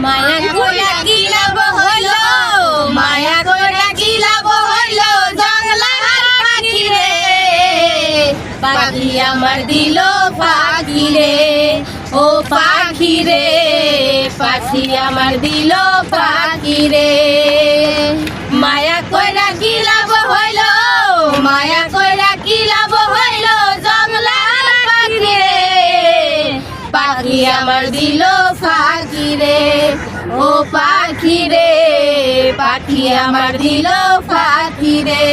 মায়া কইরা কি লাভ হইল, মায়া কইরা কি লাভ হইল, জংলার পাখি রে, পাখি আমার দিল পাখি রে, ও পাখি রে, পাখি আমার দিল পাখি রে। মায়া কইরা কি লাভ হইল, মায়া কইরা কি লাভ হইল, জংলার পাখি রে, পাখি আমার দিল পাখি রে, ও পাখি রে, পাখি আমার দিল পাখি রে।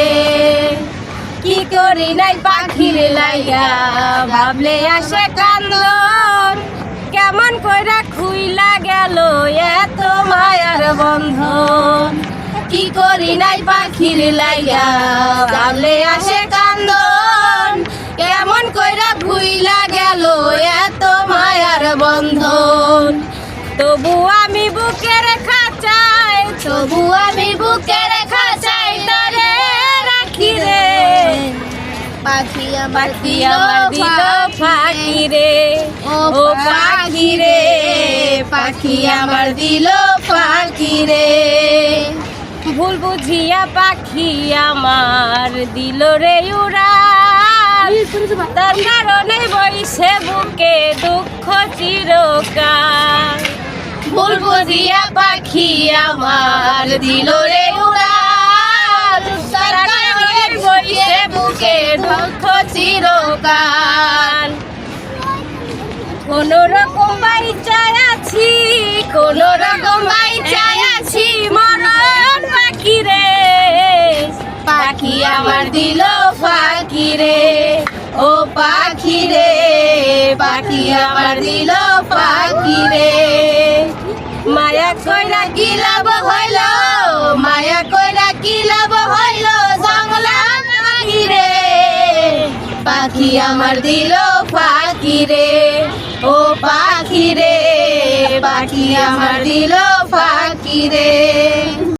কি করি নাই পাখির লাইয়া, ভাবলে আসে কান্দন, কেমন কইরা খুইলা গেল এত মায়ার বন্ধন। কি করি নাই পাখির লাইয়া, ভাবলে আসে কান্দন, কেমন কইরা খুইলা গেল এত মায়ার বন্ধন। তবু আমি বুকে রেখা চাই, তবু আমি বুকে রেখা চাই, তারে রাখি রে, পাখি আমার দিল পাখি রে, ও পাখি রে, পাখি আমার দিল পাখি রে। ভুল বুঝিয়া পাখি আমার দিল রে উড়াল, তার কারণে বইছে বুকে দুঃখ চিরকাল। ভুল বুঝিয়া পাখি আমার দিল রে উড়াল, তার কারণে বইছে বুকে দুঃখ চিরকাল। কোন রকম বাইচায় আছি, কোন রকম বাইচায় আছি, মরণ পাখি রে, পাখি আমার দিল পাখি রে, ও পাখি রে, পাখি আমার দিল পাখি রে। মায়া কইরা কি লাভ হইল, মায়া কইরা কি লাভ হইল, জংলার পাখি রে, পাখি আমার দিল পাখি রে, ও পাখি রে, পাখি আমার দিল পাখি রে।